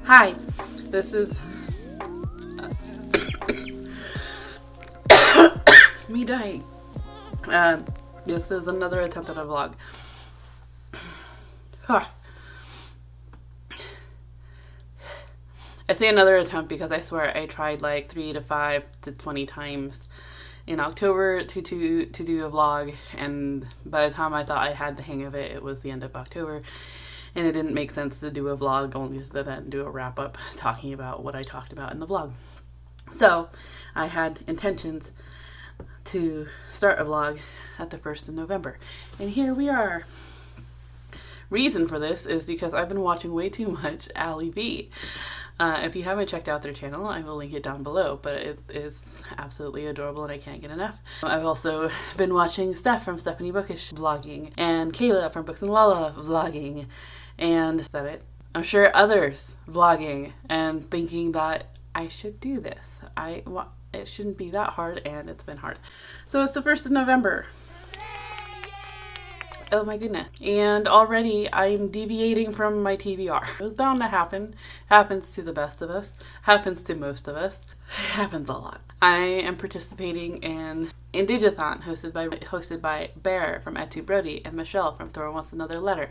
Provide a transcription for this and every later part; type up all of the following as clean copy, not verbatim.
Hi, this is me dying. This is another attempt at a vlog. I say another attempt because I swear I tried like 3 to 5 to 20 times in October to do a vlog, and by the time I thought I had the hang of it, it was the end of October, and it didn't make sense to do a vlog only so then do a wrap up talking about what I talked about in the vlog. So I had intentions to start a vlog at the 1st of November, and here we are. Reason for this is because I've been watching way too much Allyvee. If you haven't checked out their channel, I will link it down below, but it is absolutely adorable and I can't get enough. I've also been watching Steph from Stephaniebookish vlogging, and Kayla from BooksandLala vlogging, and is that it? I'm sure others vlogging, and thinking that I should do this. It shouldn't be that hard, and it's been hard. So it's the 1st of November. Oh my goodness. And already I'm deviating from my TBR. It was bound to happen. Happens to the best of us. Happens to most of us. Happens a lot. I am participating in Indigathon, hosted by Bear from Brody and Michelle from thorwantsanotherletter.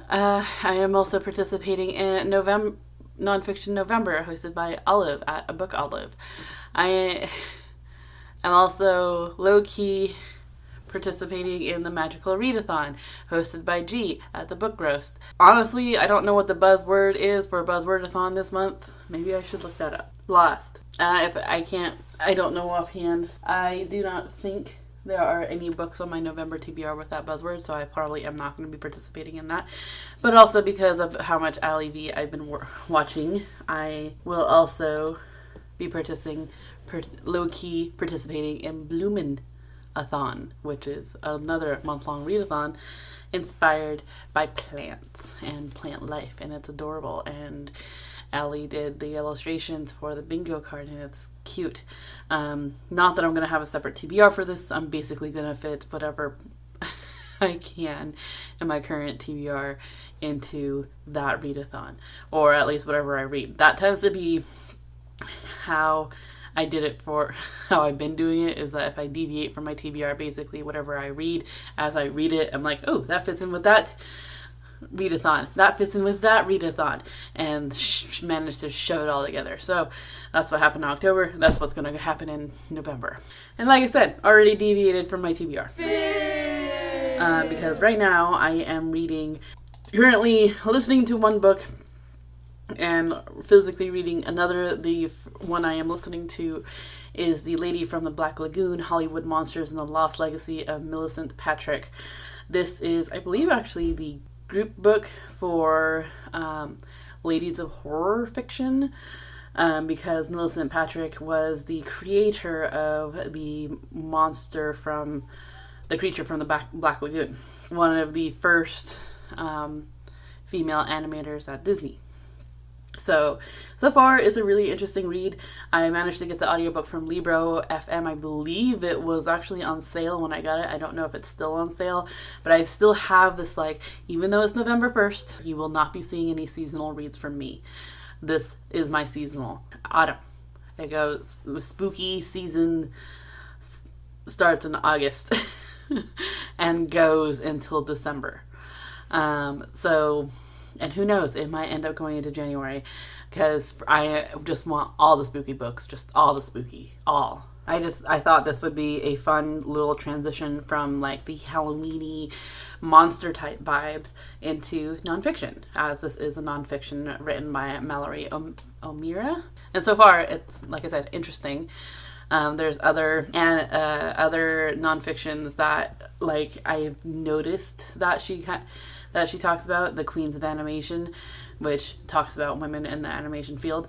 I am also participating in Nonfiction November, hosted by Allyvee at abookolive. I am also low-key participating in the magical Readathon, hosted by G at TheBookRoast. Honestly, I don't know what the buzzword is for Buzzwordathon this month. Maybe I should look that up. Lost. If I don't know offhand. I do not think there are any books on my November TBR with that buzzword, so I probably am not going to be participating in that. But also because of how much Allyvee I've been watching, I will also be low-key participating in Bloomin'-a-thon, which is another month-long readathon inspired by plants and plant life, and it's adorable. And Allie did the illustrations for the bingo card, and it's cute. Not that I'm going to have a separate TBR for this. I'm basically going to fit whatever I can in my current TBR into that readathon, or at least whatever I read. That tends to be how I did it for how I've been doing it, is that if I deviate from my TBR, basically whatever I read, as I read it, I'm like, oh, that fits in with that readathon. That fits in with that readathon, and managed to shove it all together. So that's what happened in October. That's what's going to happen in November. And like I said, already deviated from my TBR. Because right now I am currently listening to one book and physically reading another. The one I am listening to is The Lady from the Black Lagoon, Hollywood Monsters and the Lost Legacy of Millicent Patrick. This is, I believe, actually the group book for ladies of horror fiction, because Millicent Patrick was the creator of the creature from the Black Lagoon, one of the first female animators at Disney. So far it's a really interesting read. I managed to get the audiobook from Libro FM. I believe it was actually on sale when I got it. I don't know if it's still on sale, but I still have this, like, even though it's November 1st, you will not be seeing any seasonal reads from me. This is my seasonal. Autumn. It goes, the spooky season starts in August and goes until December. And who knows, it might end up going into January, because I just want all the spooky books, just all the spooky, all. I thought this would be a fun little transition from like the Halloween-y monster type vibes into nonfiction, as this is a nonfiction written by Mallory O'Meara. And so far, it's, like I said, interesting. There's other nonfictions that, like, I've noticed that she talks about, The Queens of Animation, which talks about women in the animation field,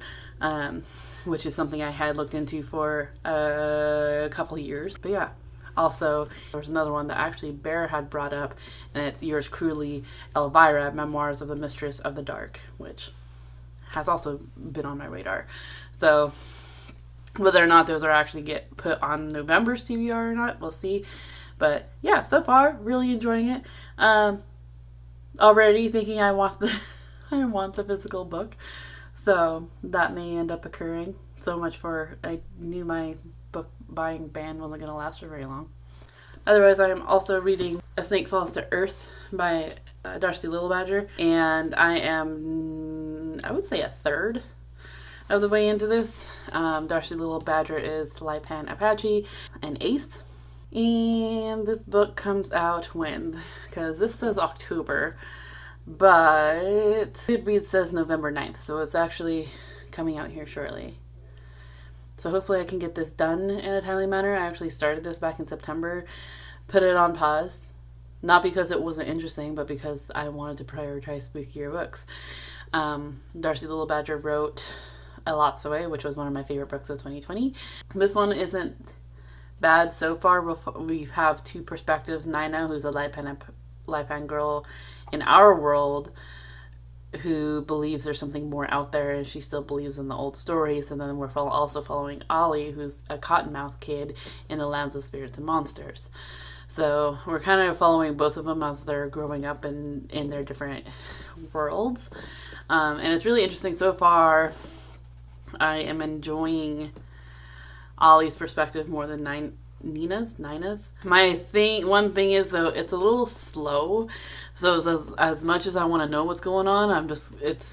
which is something I had looked into for a couple of years. But yeah, also there's another one that actually Bear had brought up, and it's Yours Cruelly, Elvira, Memoirs of the Mistress of the Dark, which has also been on my radar. So whether or not those are actually get put on November's TBR or not, we'll see. But yeah, so far, really enjoying it. Already thinking I want the physical book. So that may end up occurring. So much for, I knew my book buying ban wasn't going to last for very long. Otherwise, I am also reading A Snake Falls to Earth by Darcy Littlebadger, and I am, I would say, a third of the way into this. Darcy Littlebadger is Lipan Apache, an eighth. And this book comes out when? Because this says October, but Goodreads says November 9th, so it's actually coming out here shortly. So hopefully I can get this done in a timely manner. I actually started this back in September, put it on pause, not because it wasn't interesting, but because I wanted to prioritize spookier books. Darcy Littlebadger wrote A Lot's Away, which was one of my favorite books of 2020. This one isn't bad so far. We have two perspectives. Nina, who's a Lipan girl in our world, who believes there's something more out there, and she still believes in the old stories. And then we're also following Ollie, who's a cottonmouth kid in the lands of spirits and monsters. So we're kind of following both of them as they're growing up in their different worlds. And it's really interesting so far. I am enjoying Ollie's perspective more than Nina's. One thing is, though, it's a little slow. So as much as I want to know what's going on, it's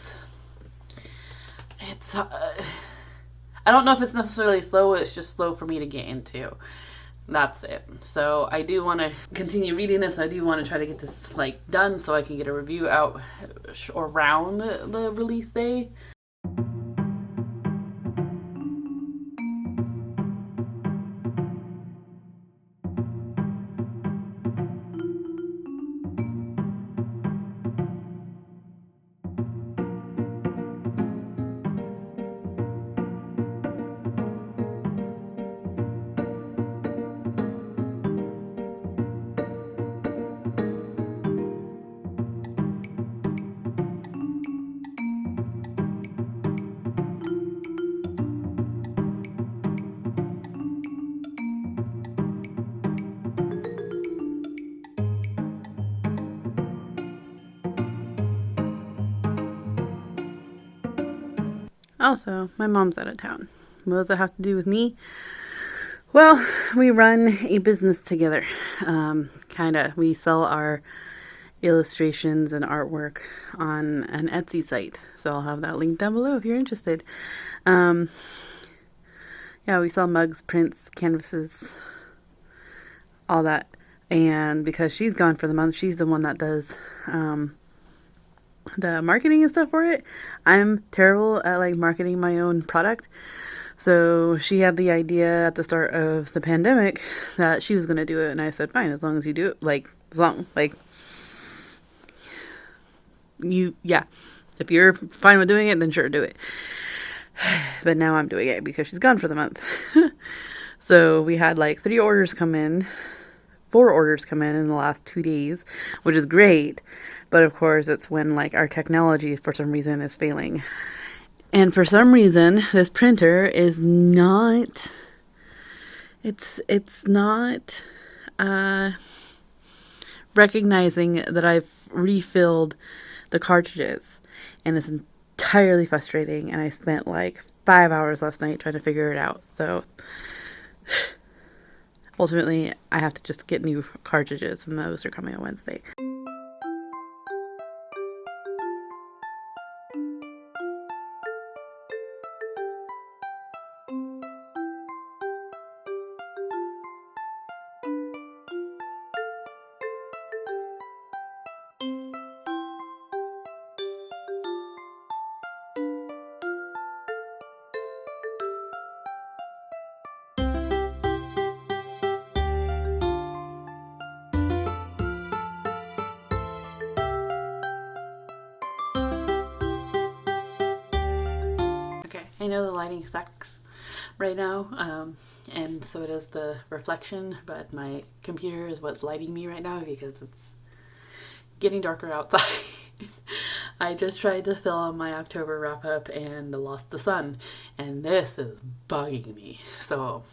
I don't know if it's necessarily slow. It's just slow for me to get into. That's it. So I do want to continue reading this. I do want to try to get this done so I can get a review out around the release day. Also, my mom's out of town. What does that have to do with me? Well, we run a business together. We sell our illustrations and artwork on an Etsy site. So I'll have that link down below if you're interested. We sell mugs, prints, canvases, all that. And because she's gone for the month, she's the one that does the marketing and stuff for it. I'm terrible at marketing my own product. So she had the idea at the start of the pandemic that she was going to do it, and I said, fine, as long as you do it, if you're fine with doing it, then sure, do it. But now I'm doing it because she's gone for the month. So we had 4 orders come in in the last 2 days, which is great. But of course, it's when our technology for some reason is failing. And for some reason, this printer is not, it's not recognizing that I've refilled the cartridges. And it's entirely frustrating. And I spent 5 hours last night trying to figure it out. So ultimately, I have to just get new cartridges, and those are coming on Wednesday. I know the lighting sucks right now, and so does the reflection, but my computer is what's lighting me right now because it's getting darker outside. I just tried to film my October wrap up and lost the sun, and this is bugging me, so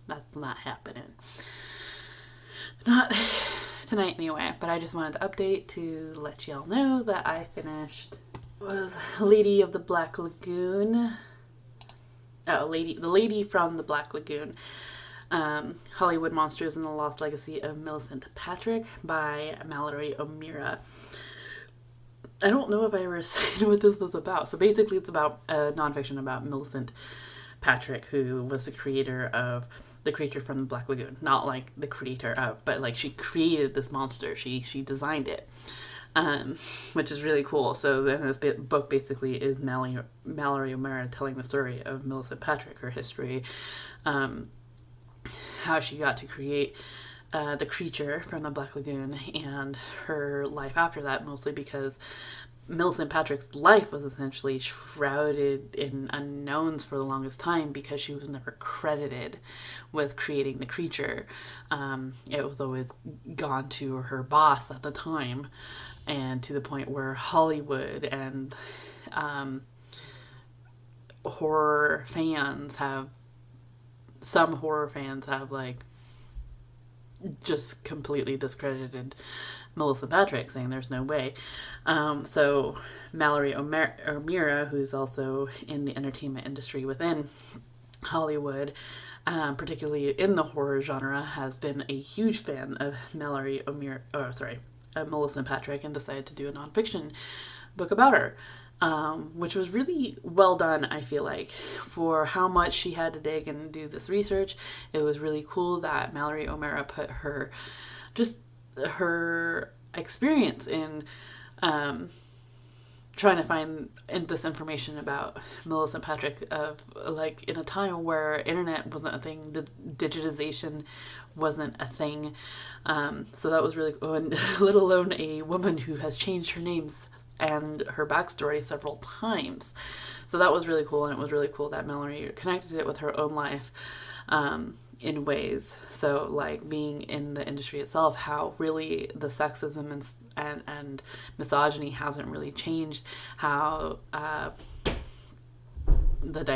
that's not happening. Not tonight anyway, but I just wanted to update to let y'all know that I finished was Lady of the Black Lagoon. Oh, the Lady from the Black Lagoon. Hollywood Monsters and the Lost Legacy of Millicent Patrick by Mallory O'Meara. I don't know if I ever said what this was about. So basically it's about a nonfiction about Millicent Patrick, who was the creator of the creature from the Black Lagoon. Not like the creator of, but like she created this monster. She designed it. Which is really cool. So then this book basically is Mallory O'Meara telling the story of Millicent Patrick, her history, how she got to create the creature from the Black Lagoon, and her life after that, mostly because Millicent Patrick's life was essentially shrouded in unknowns for the longest time because she was never credited with creating the creature. It was always gone to her boss at the time, and to the point where Hollywood and some horror fans have like just completely discredited Millicent Patrick, saying there's no way. So Mallory O'Meara, who's also in the entertainment industry within Hollywood, particularly in the horror genre, has been a huge fan of Millicent Patrick, and decided to do a nonfiction book about her, which was really well done, I feel like, for how much she had to dig and do this research. It was really cool that Mallory O'Meara put her experience in trying to find this information about Millicent Patrick, of like in a time where internet wasn't a thing, the digitization wasn't a thing. So that was really cool, and let alone a woman who has changed her names and her backstory several times. So that was really cool, and it was really cool that Mallory connected it with her own life in ways. So like being in the industry itself, how really the sexism and misogyny hasn't really changed, how the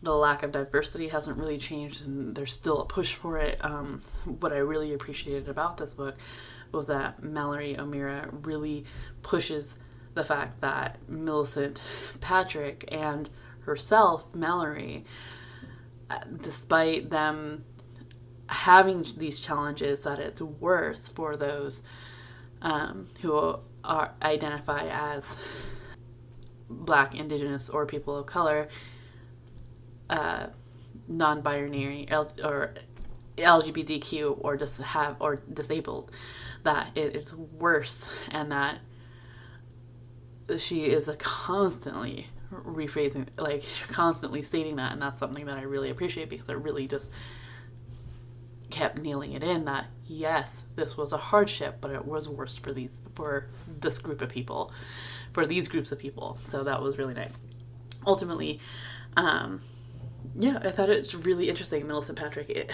lack of diversity hasn't really changed, and there's still a push for it. What I really appreciated about this book was that Mallory O'Meara really pushes the fact that Millicent Patrick and herself, Mallory, despite them having these challenges, that it's worse for those who identify as Black, Indigenous, or people of color, non-binary, or LGBTQ, or disabled, that it is worse, and that she is constantly rephrasing, like constantly stating that, and that's something that I really appreciate, because it really just kept nailing it in that yes, this was a hardship, but it was worse for this group of people, for these groups of people. So that was really nice. Ultimately, I thought it's really interesting. Millicent Patrick,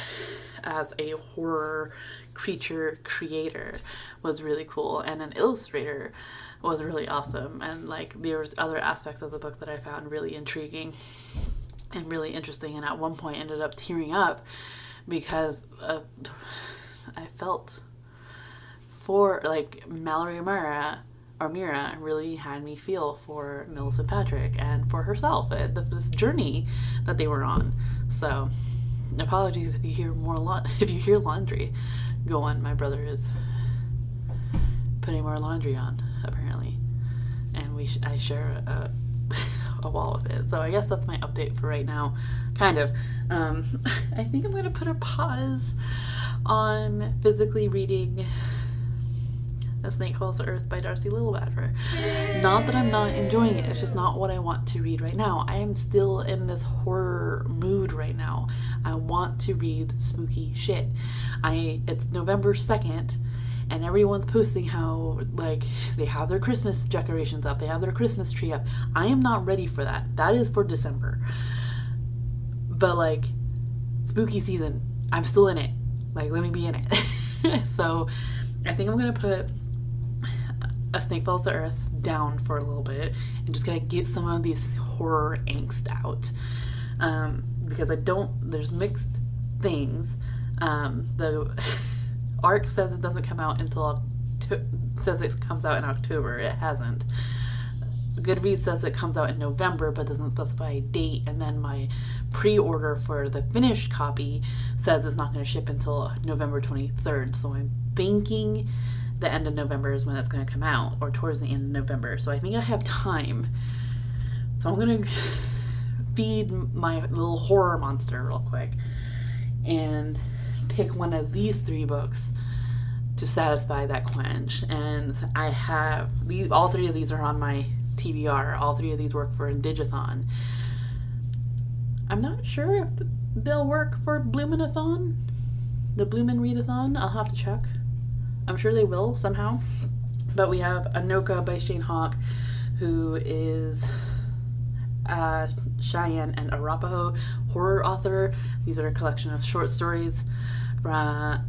as a horror creature creator, was really cool, and an illustrator was really awesome. And like there's other aspects of the book that I found really intriguing and really interesting, and at one point ended up tearing up because I felt for like Mallory O'Meara really had me feel for Millicent Patrick and for herself, this journey that they were on. So apologies if you hear if you hear laundry go on. My brother is putting more laundry on apparently, and I share a wall with it. So I guess that's my update for right now, kind of. I think I'm gonna put a pause on physically reading A Snake Falls to Earth by Darcy Lillibacker. Not that I'm not enjoying it, it's just not what I want to read right now. I am still in this horror mood right now. I want to read spooky shit. It's November 2nd, and everyone's posting how like they have their Christmas decorations up, they have their Christmas tree up. I am not ready for that. That is for December. But like spooky season, I'm still in it. Like, let me be in it. So I think I'm gonna put A Snake Falls to Earth down for a little bit and just gotta get some of these horror angst out, because there's mixed things. The ARC says it doesn't come out until says it comes out in October. It hasn't. Goodreads says it comes out in November but doesn't specify a date, and then my pre-order for the finished copy says it's not going to ship until November 23rd, so I'm thinking the end of November is when it's going to come out, or towards the end of November, so I think I have time. So I'm going to feed my little horror monster real quick and pick one of these 3 books to satisfy that quench. And I have all 3 of these are on my TBR. All 3 of these work for Indigathon. I'm not sure if they'll work for Bloominathon, the Bloomin Readathon. I'll have to check. I'm sure they will somehow. But we have Anoka by Shane Hawk, who is Cheyenne and Arapaho horror author. These are a collection of short stories about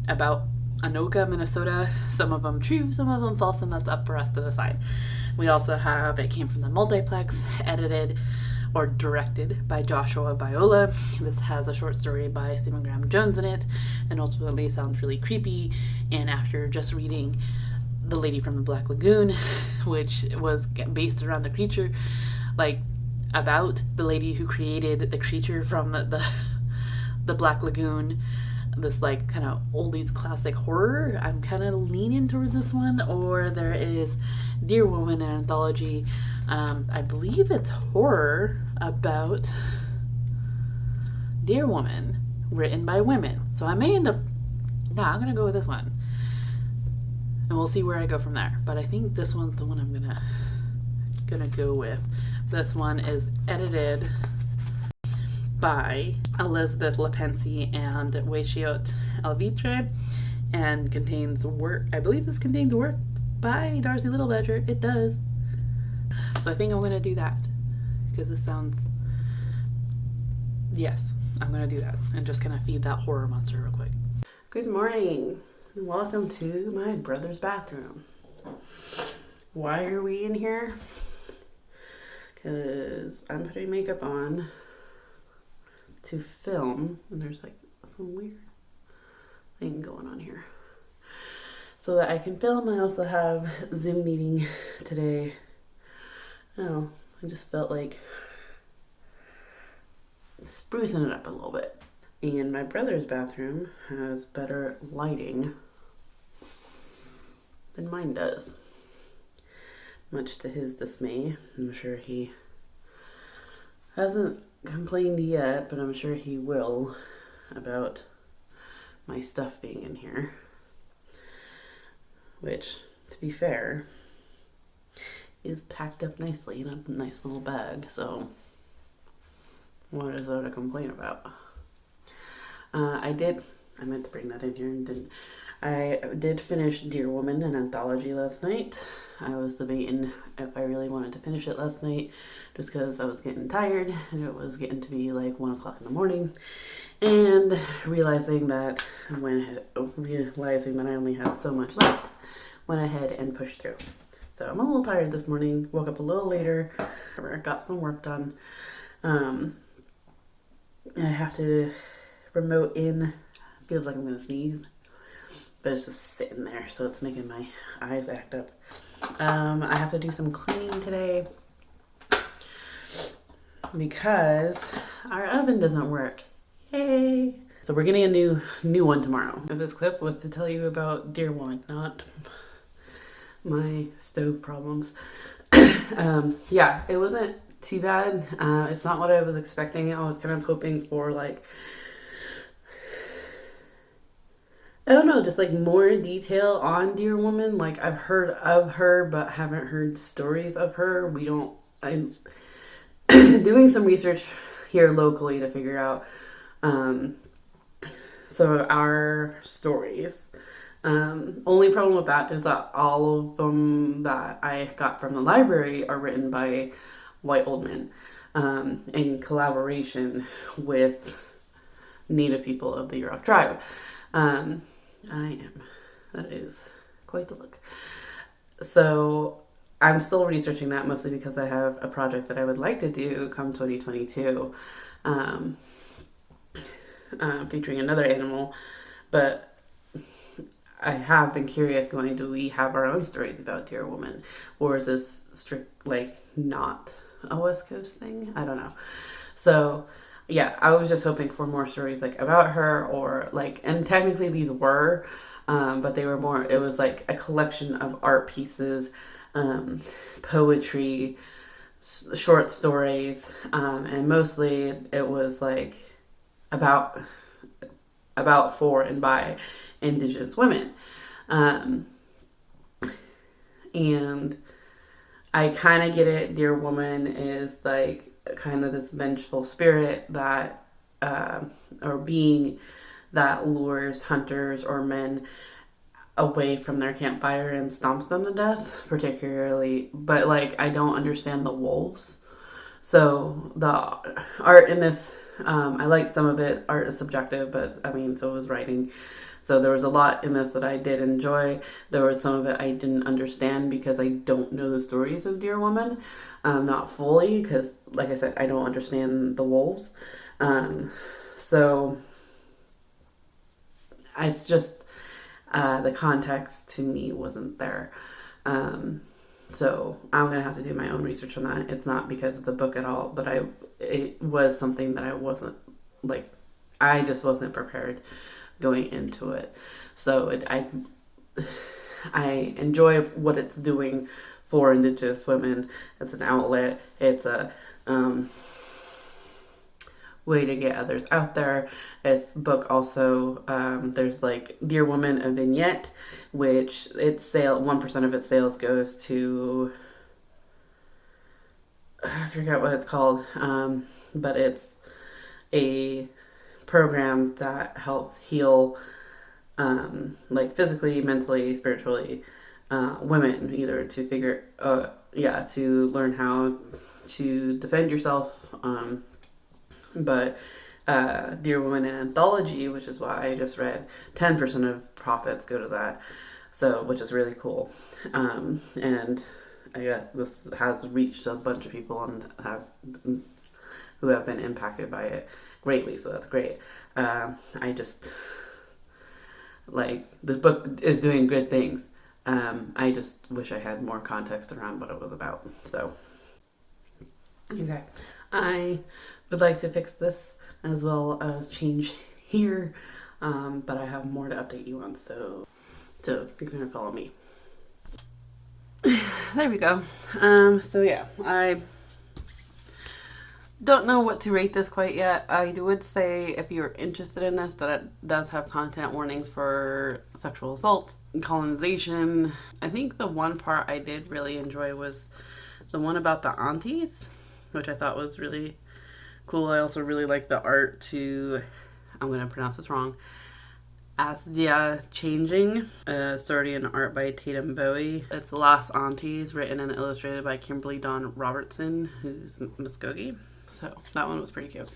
Anoka, Minnesota. Some of them true, some of them false, and that's up for us to decide. We also have It Came from the Multiplex, edited or directed by Joshua Viola. This has a short story by Stephen Graham Jones in it, and ultimately sounds really creepy. And after just reading The Lady from the Black Lagoon, which was based around the creature, like about the lady who created the creature from the Black Lagoon, this like kind of oldies classic horror, I'm kind of leaning towards this one. Or there is Dear Woman, an anthology. I believe it's horror about Dear Woman, written by women. So I may end up, I'm gonna go with this one, and we'll see where I go from there. But I think this one's the one I'm gonna go with. This one is edited by Elizabeth Lepensi and Weishiot Alvitre, and contains work, I believe this contains work by Darcy Littlebadger. It does. So I think I'm going to do that, because this sounds, yes, I'm going to do that. I'm just going to feed that horror monster real quick. Good morning. Welcome to my brother's bathroom. Why are we in here? Because I'm putting makeup on to film, and there's like some weird thing going on here, so that I can film. I also have Zoom meeting today. Oh, I just felt like sprucing it up a little bit. And my brother's bathroom has better lighting than mine does, much to his dismay. I'm sure he hasn't complained yet, but I'm sure he will about my stuff being in here, which, to be fair, is packed up nicely in a nice little bag, so what is there to complain about? I meant to bring that in here and didn't. I did finish Dear Woman, an anthology, last night. I was debating if I really wanted to finish it last night, just because I was getting tired and it was getting to be like 1 o'clock in the morning, and realizing that I only had so much left, went ahead and pushed through. So I'm a little tired this morning, woke up a little later, got some work done. I have to remote in, feels like I'm gonna sneeze, but it's just sitting there, so it's making my eyes act up. I have to do some cleaning today because our oven doesn't work. Yay! So we're getting a new one tomorrow. And this clip was to tell you about Dear Woman, not my stove problems. Yeah, it wasn't too bad. It's not what I was expecting. I was kind of hoping for, like, I don't know, just like more detail on Dear Woman. Like, I've heard of her, but haven't heard stories of her. I'm doing some research here locally to figure out some of our stories. Only problem with that is that all of them that I got from the library are written by white old men, in collaboration with Native people of the Yurok tribe. That is quite the look. So I'm still researching that, mostly because I have a project that I would like to do come 2022, featuring another animal, but I have been curious going, do we have our own stories about Dear Woman? Or is this strict, like, not a West Coast thing? I don't know. So, yeah, I was just hoping for more stories, like, about her or, like, and technically these were, but they were more, it was, like, a collection of art pieces, poetry, short stories, and mostly it was, like, about for and by Indigenous women. And I kind of get it. Dear Woman is like kind of this vengeful spirit that, or being that lures hunters or men away from their campfire and stomps them to death, particularly. But like, I don't understand the wolves. So the art in this, I like some of it. Art is subjective, but I mean, so was writing. So there was a lot in this that I did enjoy. There was some of it I didn't understand because I don't know the stories of Dear Woman. Not fully, because like I said, I don't understand the wolves. So it's just the context to me wasn't there. So I'm going to have to do my own research on that. It's not because of the book at all, but it was something that I wasn't, like, I just wasn't prepared going into it. So I enjoy what it's doing for Indigenous women. It's an outlet. It's a way to get others out there. This book also, there's like Dear Woman, a vignette, which 1% of its sales goes to, I forget what it's called, but it's a program that helps heal, like physically, mentally, spiritually, women, either to to learn how to defend yourself, but Dear Woman, an anthology, which is why I just read, 10% of profits go to that, so, which is really cool. And I guess this has reached a bunch of people and who have been impacted by it greatly, so that's great. I just, like, this book is doing good things. I just wish I had more context around what it was about. So, okay. I would like to fix this as well as change here, but I have more to update you on, so you're going to follow me. There we go. So yeah, I don't know what to rate this quite yet. I would say if you're interested in this, that it does have content warnings for sexual assault and colonization. I think the one part I did really enjoy was the one about the aunties, which I thought was really cool. I also really like the art to, I'm going to pronounce this wrong, Asdia Changing, story and art by Tatum Bowie. It's The Last Aunties, written and illustrated by Kimberly Dawn Robertson, who's Muskogee. So that one was pretty cute.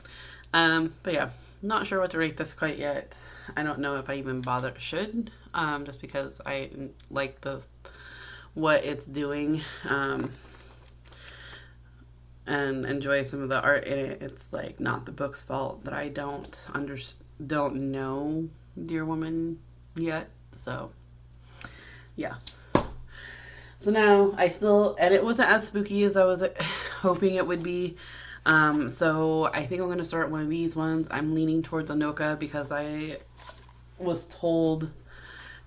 But yeah, not sure what to rate this quite yet. I don't know if I even should, just because I like what it's doing, and enjoy some of the art in it. It's like not the book's fault that I don't know Dear Woman yet. So yeah. So now and it wasn't as spooky as I was hoping it would be. So I think I'm going to start one of these ones. I'm leaning towards Anoka because I was told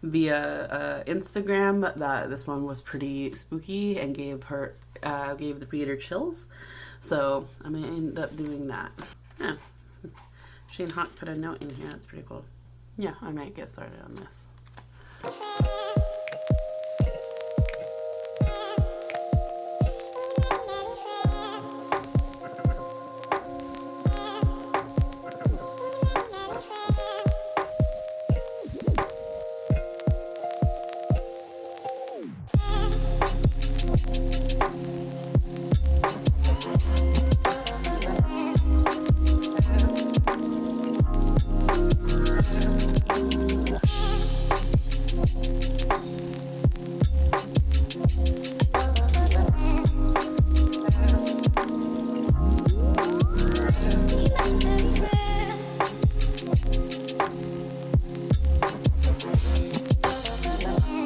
via Instagram that this one was pretty spooky and gave the reader chills. So I'm going to end up doing that. Yeah. Shane Hawk put a note in here. That's pretty cool. Yeah, I might get started on this.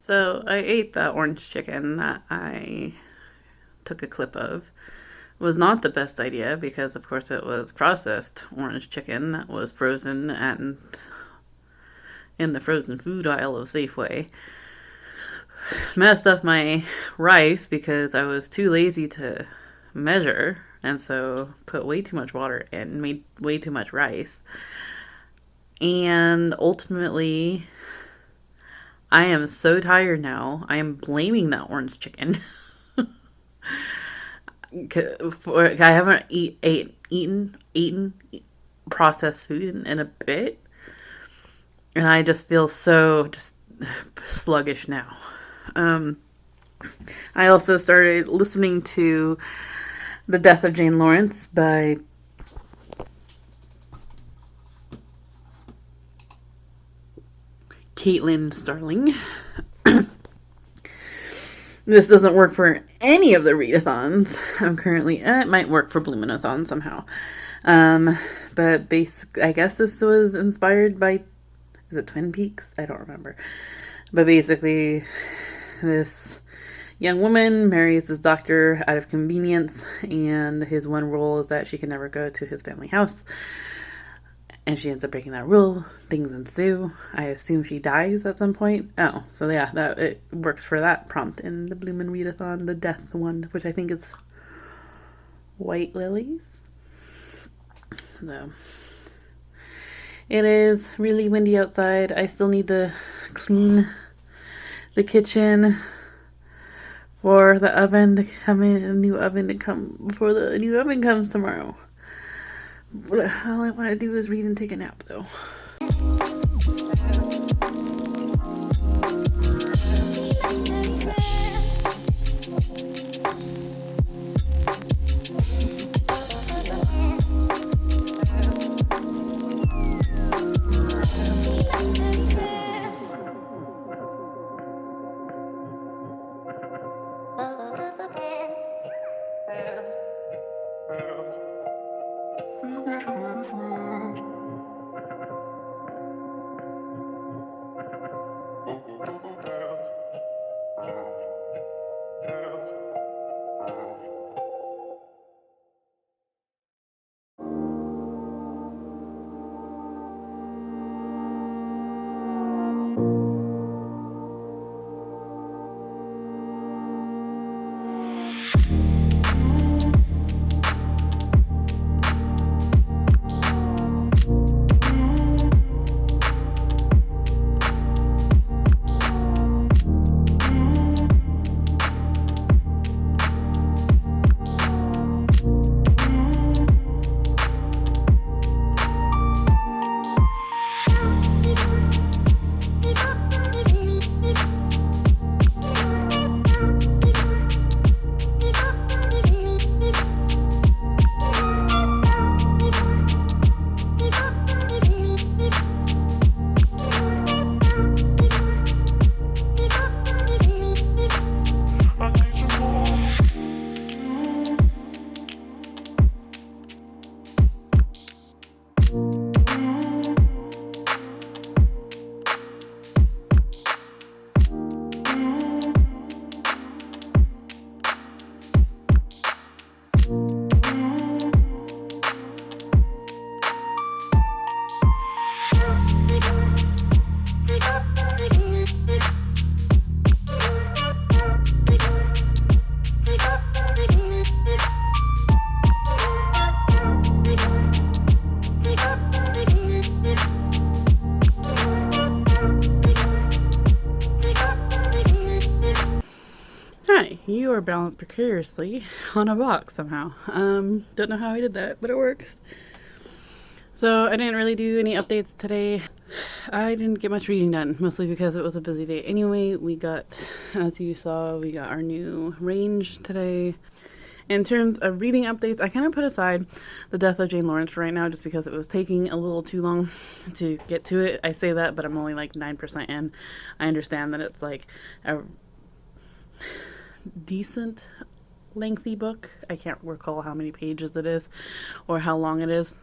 So I ate that orange chicken that I took a clip of. It was not the best idea because, of course, it was processed orange chicken that was frozen and in the frozen food aisle of Safeway. Messed up my rice because I was too lazy to measure, and so put way too much water in, made way too much rice. And ultimately, I am so tired now. I am blaming that orange chicken. I haven't eaten processed food in a bit, and I just feel so just sluggish now. I also started listening to The Death of Jane Lawrence by Caitlin Starling. This doesn't work for any of the readathons. I'm currently, it might work for Bloominathon somehow. But I guess this was inspired by, is it Twin Peaks? I don't remember. But basically, this young woman marries this doctor out of convenience, and his one rule is that she can never go to his family house. And she ends up breaking that rule. Things ensue. I assume she dies at some point. Oh, so yeah, that it works for that prompt in the Bloomin Readathon, the death one, which I think is white lilies. So it is really windy outside. I still need to clean the kitchen for the oven to come in, a new oven to come before the new oven comes tomorrow. All I want to do is read and take a nap, though. You are balanced precariously on a box somehow. Don't know how I did that, but it works. So I didn't really do any updates today. I didn't get much reading done, mostly because it was a busy day anyway. We got, as you saw, we got our new range today. In terms of reading updates, I kind of put aside The Death of Jane Lawrence right now just because it was taking a little too long to get to it. I say that, but I'm only like 9% in. I understand that it's like a decent lengthy book. I can't recall how many pages it is or how long it is.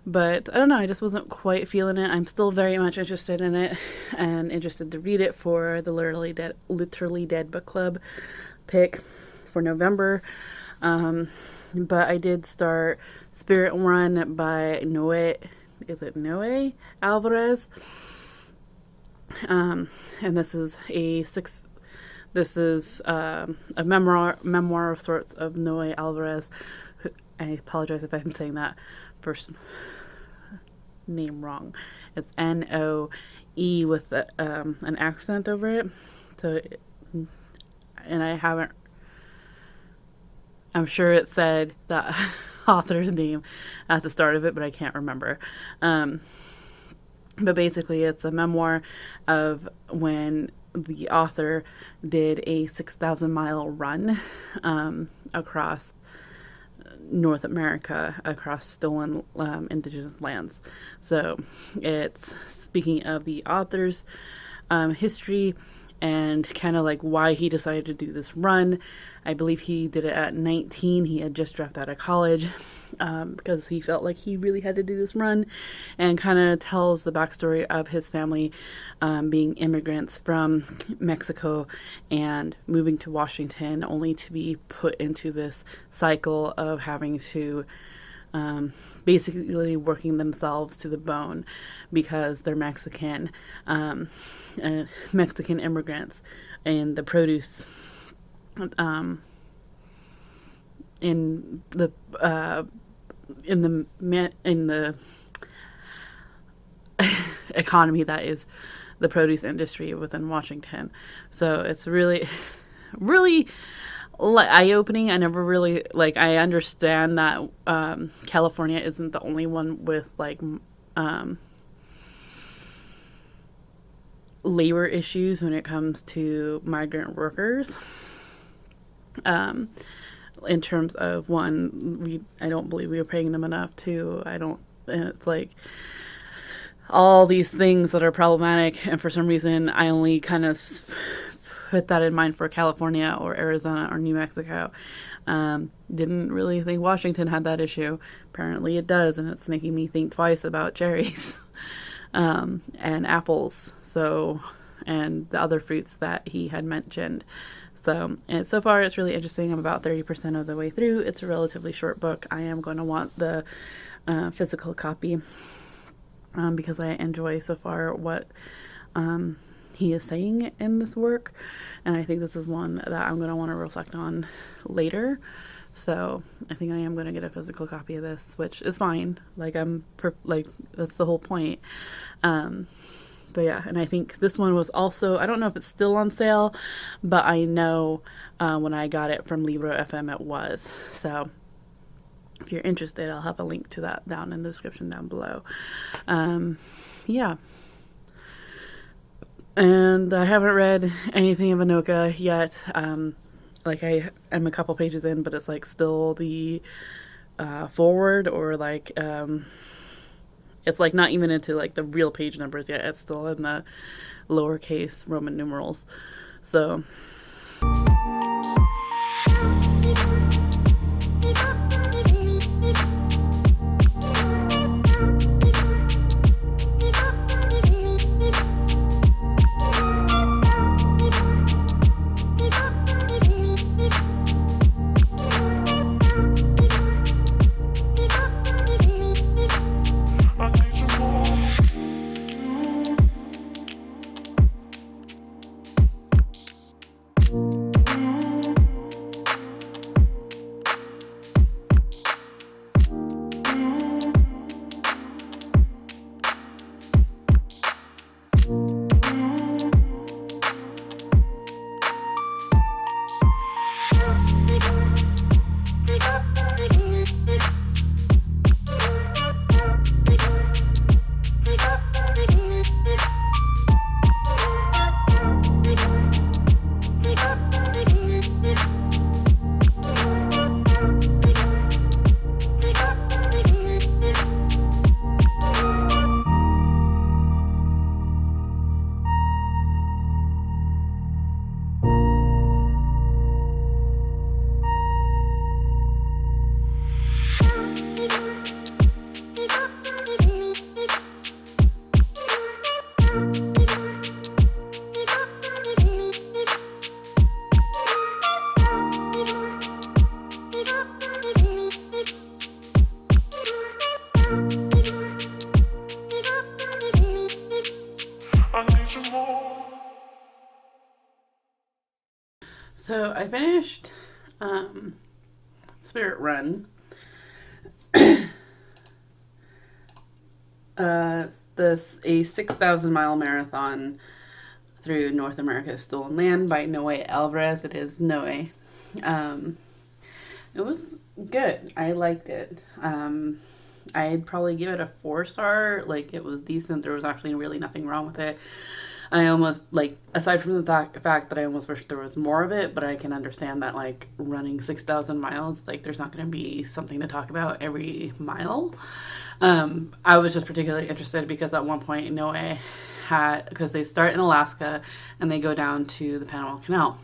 But I don't know, I just wasn't quite feeling it. I'm still very much interested in it and interested to read it for the Literally Dead Book Club pick for November. But I did start Spirit Run by Noe Alvarez? And this is a memoir of sorts of Noe Alvarez. I apologize if I'm saying that first name wrong. It's Noe with an accent over it. So, and I'm sure it said the author's name at the start of it, but I can't remember. But basically, it's a memoir of when the author did a 6,000-mile run across North America, across stolen indigenous lands. So it's speaking of the author's history and kind of like why he decided to do this run. I believe he did it at 19. He had just dropped out of college because he felt like he really had to do this run, and kind of tells the backstory of his family being immigrants from Mexico and moving to Washington, only to be put into this cycle of having to basically working themselves to the bone because they're Mexican immigrants, and the produce in the economy that is the produce industry within Washington. So it's really eye-opening. I never really I understand that California isn't the only one with labor issues when it comes to migrant workers. In terms of I don't believe we were paying them enough. And it's like all these things that are problematic, and for some reason I only kind of put that in mind for California or Arizona or New Mexico. Didn't really think Washington had that issue. Apparently it does, and it's making me think twice about cherries and apples, and the other fruits that he had mentioned. So far it's really interesting. I'm about 30% of the way through. It's a relatively short book. I am going to want the physical copy because I enjoy so far what he is saying in this work, and I think this is one that I'm going to want to reflect on later. So I think I am going to get a physical copy of this, which is fine. That's the whole point. But yeah, and I think this one was also, I don't know if it's still on sale, but I know when I got it from Libro FM it was. So if you're interested, I'll have a link to that down in the description down below. Yeah. And I haven't read anything of Anoka yet. I am a couple pages in, but it's still the forward, or it's not even into the real page numbers yet. It's still in the lowercase Roman numerals. So So I finished Spirit Run. A 6,000 mile marathon through North America's Stolen Land by Noe Alvarez. It is Noe. It was good. I liked it. I'd probably give it a 4-star. Like, it was decent. There was actually really nothing wrong with it. I almost, like, aside from the fact that I almost wish there was more of it, but I can understand that, like, running 6,000 miles, like, there's not going to be something to talk about every mile. I was just particularly interested because at one point Noe had, because they start in Alaska and they go down to the Panama Canal.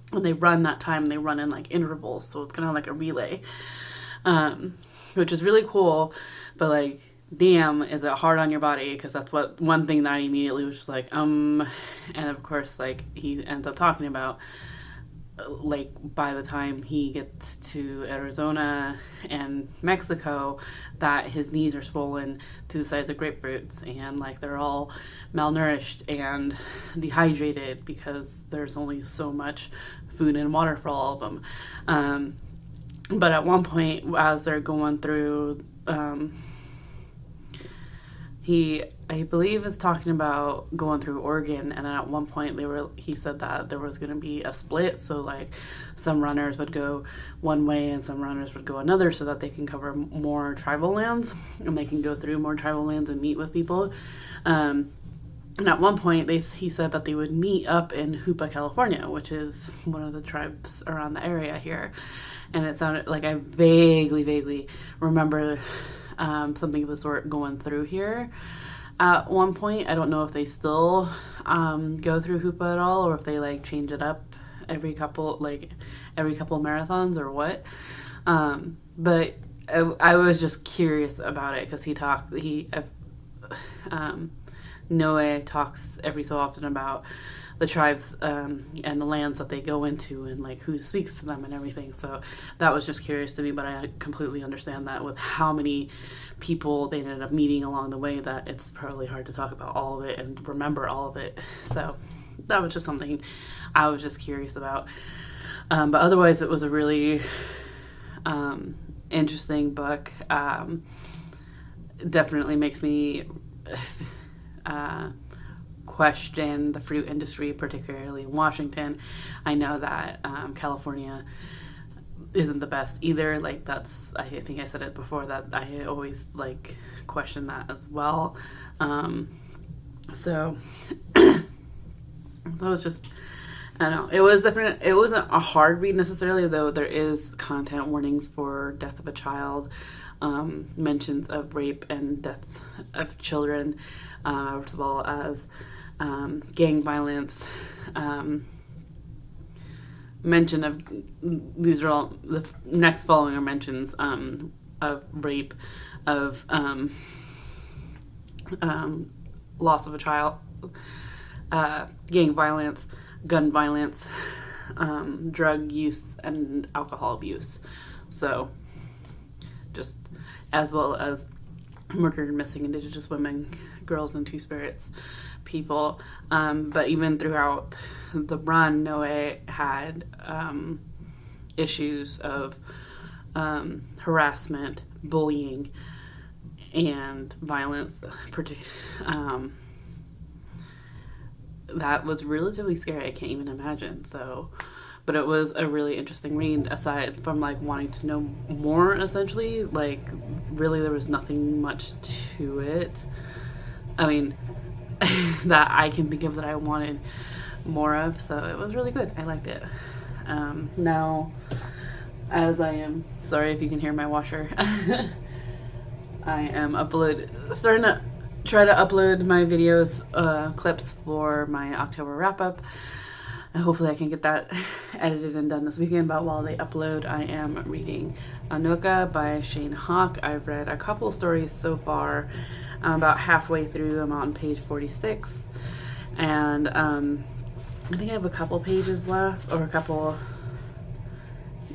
When they run that time, they run in, like, intervals, so it's kind of like a relay, which is really cool, but, like, damn, is it hard on your body? Because that's what one thing that I immediately was just like, and of course, like, he ends up talking about, like, by the time he gets to Arizona and Mexico, that his knees are swollen to the size of grapefruits, and, like, they're all malnourished and dehydrated because there's only so much food and water for all of them. But at one point, as they're going through, I believe is talking about going through Oregon, and at one point he said that there was going to be a split, so, like, some runners would go one way and some runners would go another, so that they can cover more tribal lands and they can go through more tribal lands and meet with people. And at one point he said that they would meet up in Hoopa, California, which is one of the tribes around the area here, and it sounded like I vaguely remember something of the sort going through here at one point. I don't know if they still go through Hoopa at all, or if they, like, change it up every couple marathons or what. But I was just curious about it because Noe talks every so often about the tribes and the lands that they go into and, like, who speaks to them and everything. So that was just curious to me, but I completely understand that with how many people they ended up meeting along the way, that it's probably hard to talk about all of it and remember all of it. So that was just something I was just curious about. But otherwise, it was a really interesting book. Definitely makes me question the fruit industry, particularly in Washington. I know that California isn't the best either. Like, I think I said it before, that I always, like, question that as well. So it's just, I don't know. It was different. It wasn't a hard read necessarily, though there is content warnings for death of a child, mentions of rape and death of children, as well as gang violence, mention of, these are all, the next following are mentions of rape, of loss of a child, gang violence, gun violence, drug use, and alcohol abuse. So, just, as well as murdered and missing Indigenous women, girls, and Two-Spirits people. But even throughout the run, Noe had issues of harassment, bullying, and violence. That was relatively scary. I can't even imagine. So, but it was a really interesting read, aside from, like, wanting to know more, essentially. Like, really, there was nothing much to it. I mean, that I can think of that I wanted more of. So it was really good. I liked it. Now, as I am, sorry if you can hear my washer, I am starting to try to upload my videos, clips for my October wrap-up. And hopefully I can get that edited and done this weekend. But while they upload, I am reading Anoka by Shane Hawk. I've read a couple stories so far. I'm about halfway through. I'm on page 46. And I think I have a couple pages left, or a couple.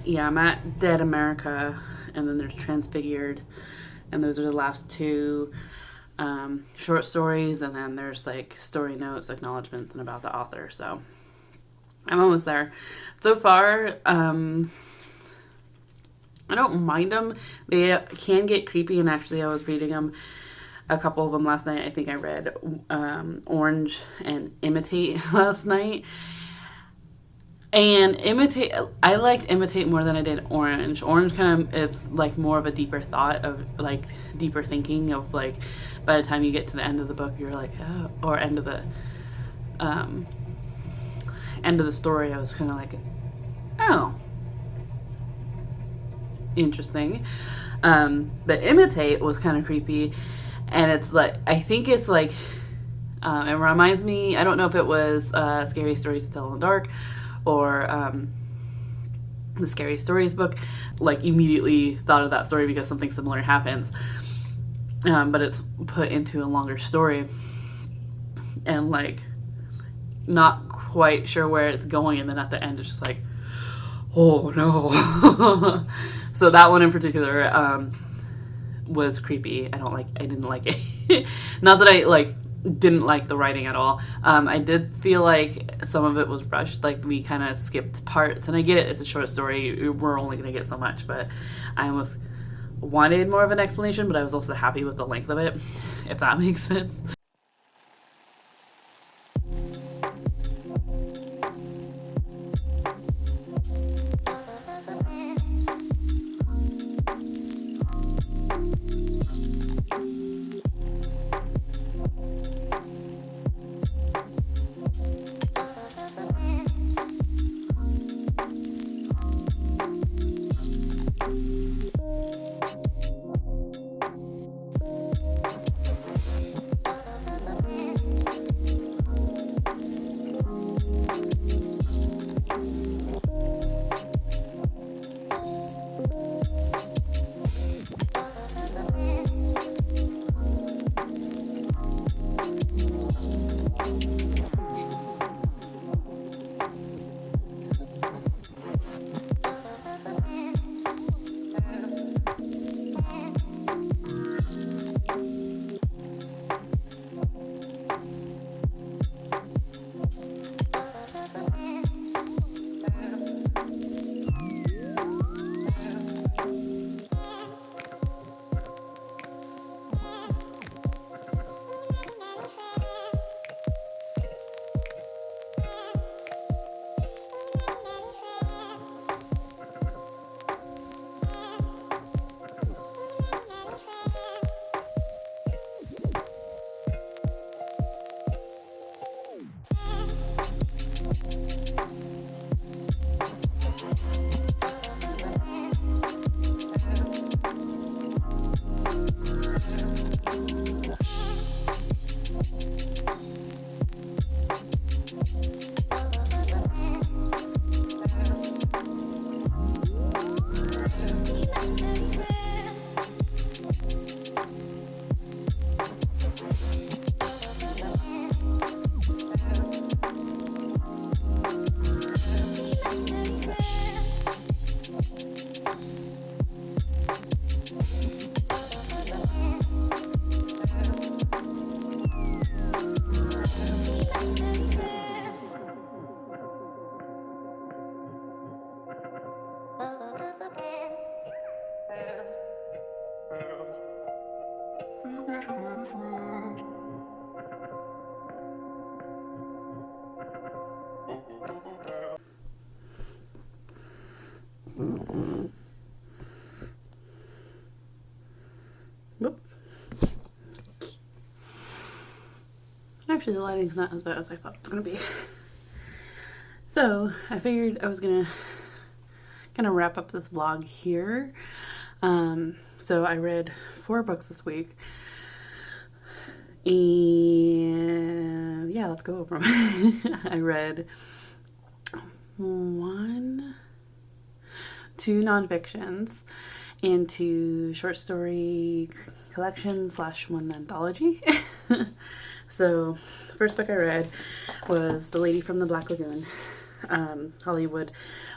Yeah, I'm at Dead America, and then there's Transfigured, and those are the last two. short stories, and then there's like story notes, acknowledgments, and about the author. So I'm almost there. So far, I don't mind them. They can get creepy, and actually I was reading them, a couple of them last night. I think I read Orange and Imitate last night. And Imitate, I liked Imitate more than I did Orange. Orange kind of, it's like more of a deeper thought of like deeper thinking of like, by the time you get to the end of the book, you're like, oh, or end of the story, I was kind of like, oh, interesting. But Imitate was kind of creepy, and it's like, I think it's like, it reminds me, I don't know if it was Scary Stories to Tell in the Dark, or the Scary Stories book. Like, immediately thought of that story because something similar happens, but it's put into a longer story, and like not quite sure where it's going, and then at the end it's just like, oh no. So that one in particular was creepy. I didn't like it. Not that I like didn't like the writing at all. I did feel like some of it was rushed, like we kind of skipped parts, and I get it, it's a short story, we're only going to get so much, but I almost wanted more of an explanation, but I was also happy with the length of it, if that makes sense. Actually, the lighting's not as bad as I thought it was going to be. So, I figured I was going to wrap up this vlog here. So, I read 4 books this week. And yeah, let's go over them. I read 2 nonfictions and 2 short story collections / one anthology. So, the first book I read was The Lady from the Black Lagoon, Hollywood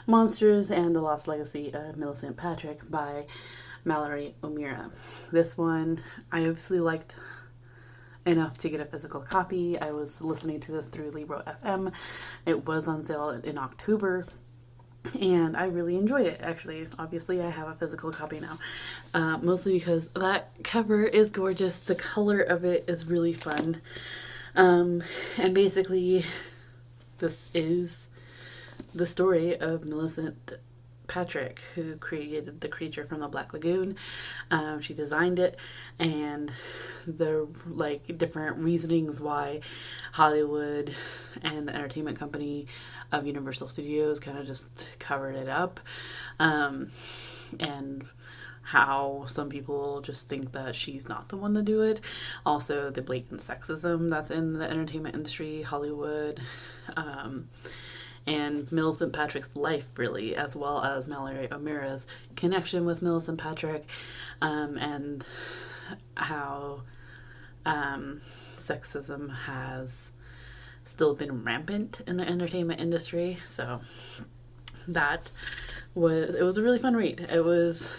Monsters and the Lost Legacy of Millicent Patrick by Mallory O'Meara. This one, I obviously liked enough to get a physical copy. I was listening to this through Libro FM. It was on sale in October, and I really enjoyed it. Actually, obviously I have a physical copy now, mostly because that cover is gorgeous. The color of it is really fun. And basically this is the story of Millicent Patrick, who created the creature from the Black Lagoon. She designed it, and the different reasonings why Hollywood and the entertainment company of Universal Studios kind of just covered it up, and how some people just think that she's not the one to do it. Also, the blatant sexism that's in the entertainment industry, Hollywood, and Millicent Patrick's life, really, as well as Mallory O'Meara's connection with Millicent Patrick, and how sexism has still been rampant in the entertainment industry. So it was a really fun read. It was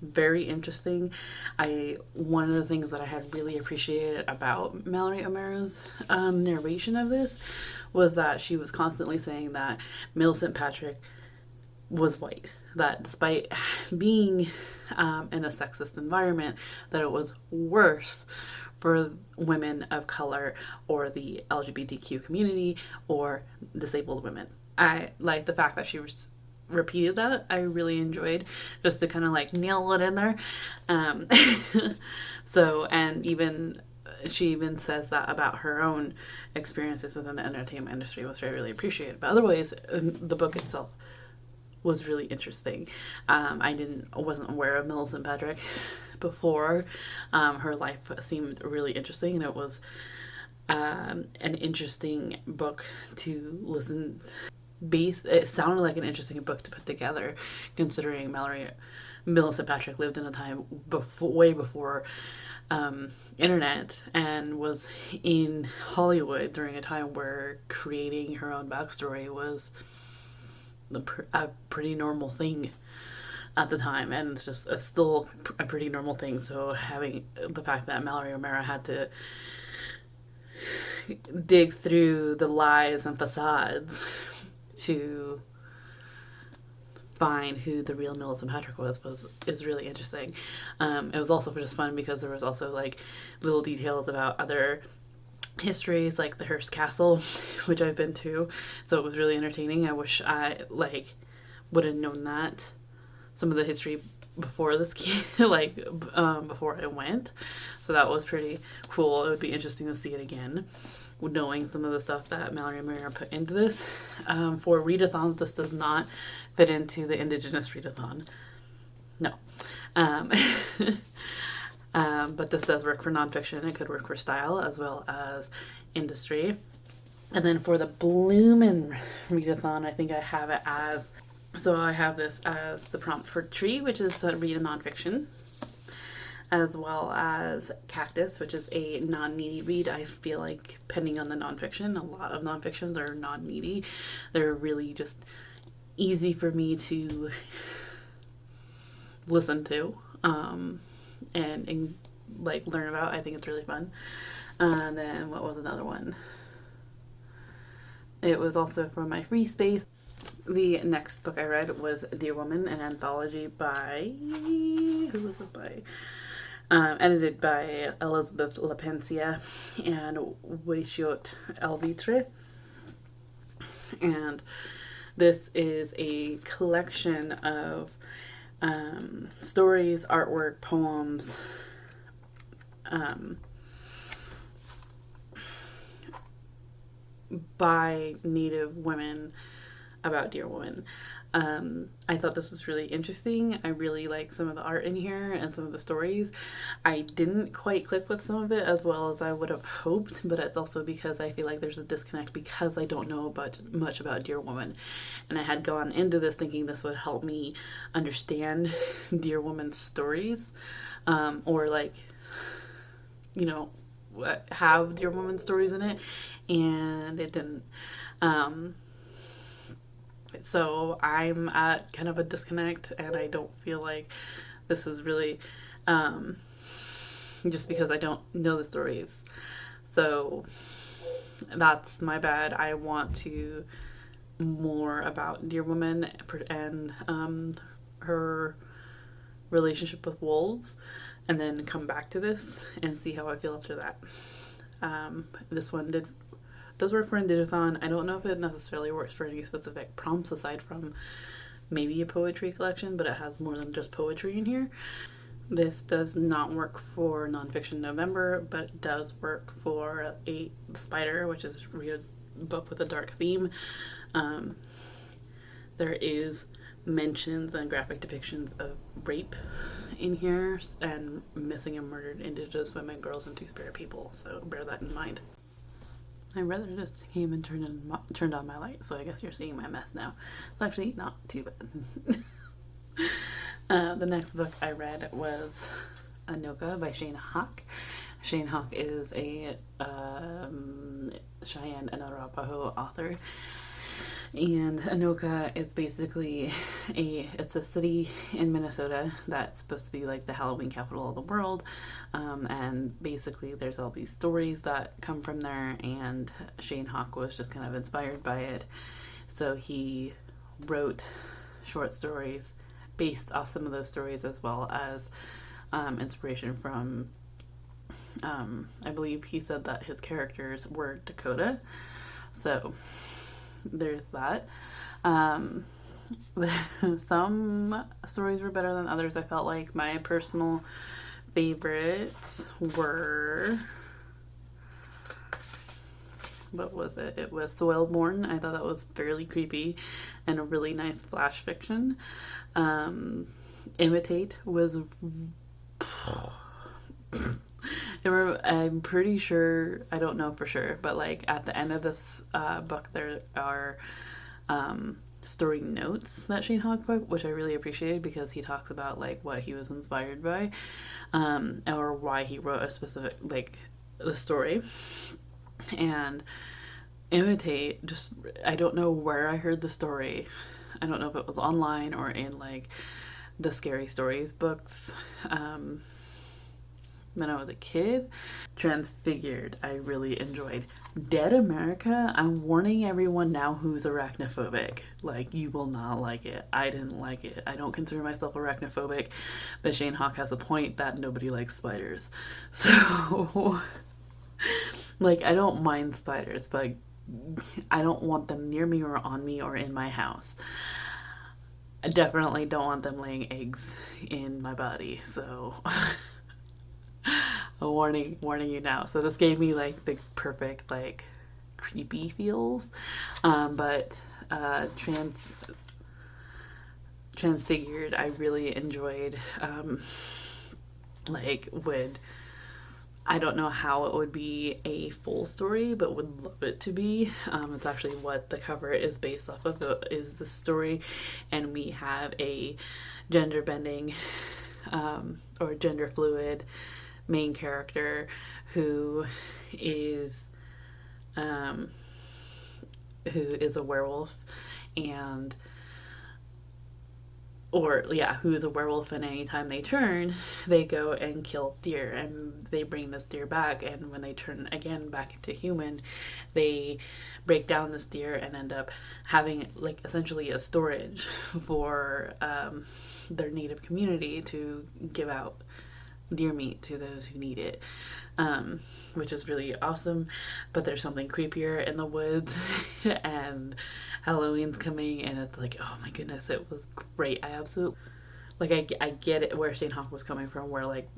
very interesting. One of the things that I had really appreciated about Mallory O'Meara's narration of this was that she was constantly saying that Millicent Patrick was white. That despite being in a sexist environment, that it was worse for women of color or the LGBTQ community or disabled women. I like the fact that she repeated that. I really enjoyed, just to kind of nail it in there. So, and she even says that about her own experiences within the entertainment industry, which I really appreciated. But otherwise, the book itself was really interesting. I wasn't aware of Millicent Patrick before. Her life seemed really interesting, and it was an interesting book to listen. It sounded like an interesting book to put together, considering Millicent Patrick lived in a time way before internet, and was in Hollywood during a time where creating her own backstory was a pretty normal thing at the time, and it's still a pretty normal thing. So having the fact that Mallory O'Meara had to dig through the lies and facades to find who the real Millicent Patrick is really interesting. It was also just fun because there was also little details about other histories, like the Hearst Castle, which I've been to, so it was really entertaining. I wish I would have known that, some of the history before this before I went. So that was pretty cool. It would be interesting to see it again, knowing some of the stuff that Mallory O'Meara put into this. For readathons, this does not fit into the Indigenous readathon. No. But this does work for nonfiction. It could work for style as well as industry. And then for the Bloomin readathon, I think I have it as, so I have this as the prompt for Tree, which is to read a nonfiction, as well as Cactus, which is a non-needy read. I feel like, depending on the nonfiction, a lot of nonfictions are non-needy. They're really just easy for me to listen to and learn about. I think it's really fun. And then what was another one? It was also from my free space. The next book I read was Dear Woman, an anthology by, who was this by? Edited by Elizabeth Lapencia and Weishiot Alvitre. And this is a collection of stories, artwork, poems, by Native women about Dear Woman. I thought this was really interesting. I really like some of the art in here and some of the stories. I didn't quite click with some of it as well as I would have hoped, but it's also because I feel like there's a disconnect because I don't know much about Dear Woman. And I had gone into this thinking this would help me understand Dear Woman's stories, or have Dear Woman stories in it, and it didn't. So I'm at kind of a disconnect, and I don't feel like this is really just because I don't know the stories. So that's my bad. I want to more about Dear Woman and her relationship with wolves, and then come back to this and see how I feel after that. This one does work for Indigathon. I don't know if it necessarily works for any specific prompts aside from maybe a poetry collection, but it has more than just poetry in here. This does not work for Nonfiction November, but it does work for a Spider, which is read a book with a dark theme. There is mentions and graphic depictions of rape in here and missing and murdered Indigenous women, girls, and two-spirit people, so bear that in mind. My brother just came and turned on my light, so I guess you're seeing my mess now. It's actually not too bad. The next book I read was Anoka by Shane Hawk. Shane Hawk is a Cheyenne and Arapaho author. And Anoka is basically it's a city in Minnesota that's supposed to be like the Halloween capital of the world. And basically there's all these stories that come from there, and Shane Hawk was just kind of inspired by it. So he wrote short stories based off some of those stories, as well as inspiration from, I believe he said that his characters were Dakota. So there's that. Some stories were better than others. I felt like my personal favorites were, what was it? It was Soilborn. I thought that was fairly creepy and a really nice flash fiction. Imitate was I'm pretty sure, I don't know for sure, but like at the end of this book there are story notes that Shane Hawk put, which I really appreciated because he talks about like what he was inspired by, or why he wrote a specific, like, the story. And Imitate, just, I don't know where I heard the story. I don't know if it was online or in like the Scary Stories books when I was a kid. Transfigured, I really enjoyed. Dead America, I'm warning everyone now who's arachnophobic. Like, you will not like it. I didn't like it. I don't consider myself arachnophobic, but Shane Hawk has a point that nobody likes spiders. So, like, I don't mind spiders, but I don't want them near me or on me or in my house. I definitely don't want them laying eggs in my body, so a warning you now. So this gave me like the perfect like creepy feels, but Transfigured I really enjoyed. I don't know how it would be a full story, but would love it to be. It's actually what the cover is based off of, is the story, and we have a gender bending or gender fluid main character who is a werewolf, and who is a werewolf, and anytime they turn, they go and kill deer, and they bring this deer back, and when they turn again back into human, they break down this deer and end up having like essentially a storage for their native community to give out deer meat to those who need it, which is really awesome. But there's something creepier in the woods and Halloween's coming, and it's like, oh my goodness, it was great. I absolutely, like, I get it where Shane Hawk was coming from, where like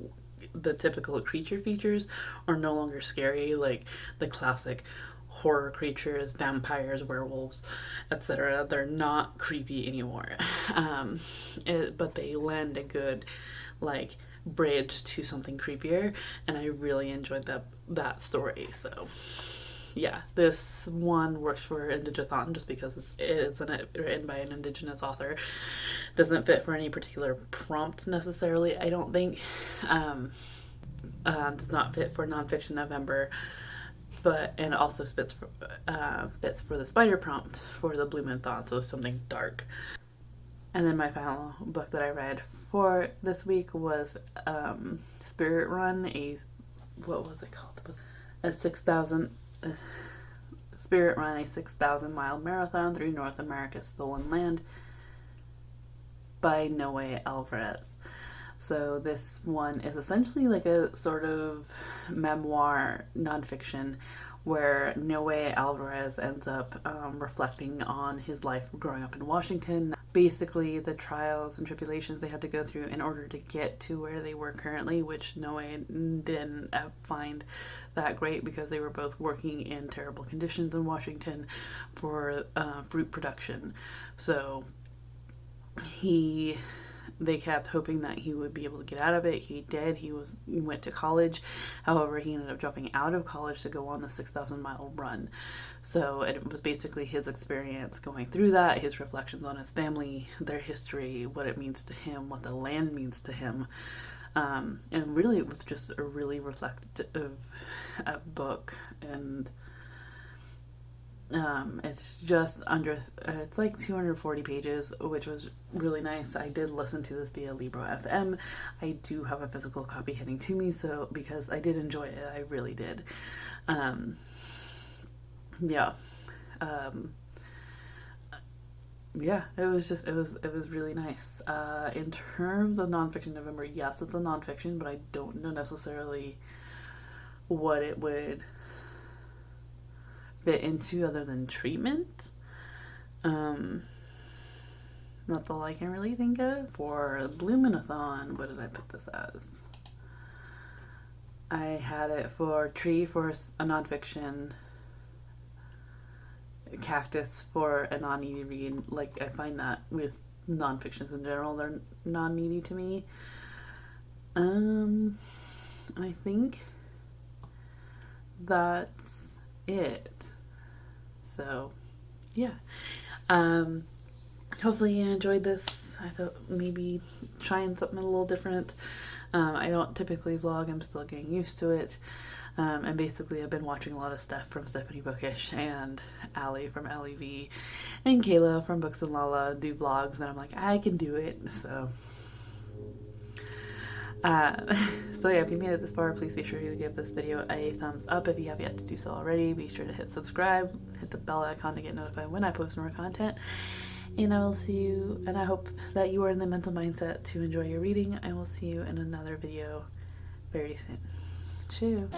the typical creature features are no longer scary, like the classic horror creatures, vampires, werewolves, etc. They're not creepy anymore, but they lend a good like bridge to something creepier, and I really enjoyed that story. So yeah, this one works for Indigathon just because it's written by an Indigenous author. Doesn't fit for any particular prompt necessarily, I don't think. Does not fit for Nonfiction November, and also fits for the spider prompt for the Bloomin thought, so something dark. And then my final book that I read for this week was Spirit Run, what was it called? It was a 6,000 Spirit Run, a 6,000-mile marathon through North America's stolen land by Noe Alvarez. So this one is essentially like a sort of memoir nonfiction where Noe Alvarez ends up reflecting on his life growing up in Washington. Basically, the trials and tribulations they had to go through in order to get to where they were currently, which Noe didn't find that great because they were both working in terrible conditions in Washington for fruit production. So they kept hoping that he would be able to get out of it. He did. He went to college. However, he ended up dropping out of college to go on the 6,000-mile run. So it was basically his experience going through that, his reflections on his family, their history, what it means to him, what the land means to him. And really, it was just a really reflective book. And it's just under, it's like 240 pages, which was really nice. I did listen to this via Libro FM. I do have a physical copy heading to me, so because I did enjoy it, I really did. It was really nice. In terms of Nonfiction November, yes, it's a nonfiction, but I don't know necessarily what it would fit into other than treatment. That's all I can really think of. For Bloominathon, what did I put this as? I had it for Tree for a nonfiction, Cactus for a non-needy read. Like, I find that with nonfictions in general, they're non-needy to me. I think that's it. So, yeah. Hopefully you enjoyed this. I thought maybe trying something a little different. I don't typically vlog. I'm still getting used to it. And basically I've been watching a lot of Steph from Stephaniebookish and Allie from Allyvee and Kayla from BooksandLala do vlogs, and I'm like, I can do it. So yeah, if you made it this far, please be sure to give this video a thumbs up. If you have yet to do so already, be sure to hit subscribe, hit the bell icon to get notified when I post more content. And I will see you, and I hope that you are in the mental mindset to enjoy your reading. I will see you in another video very soon. Cheers.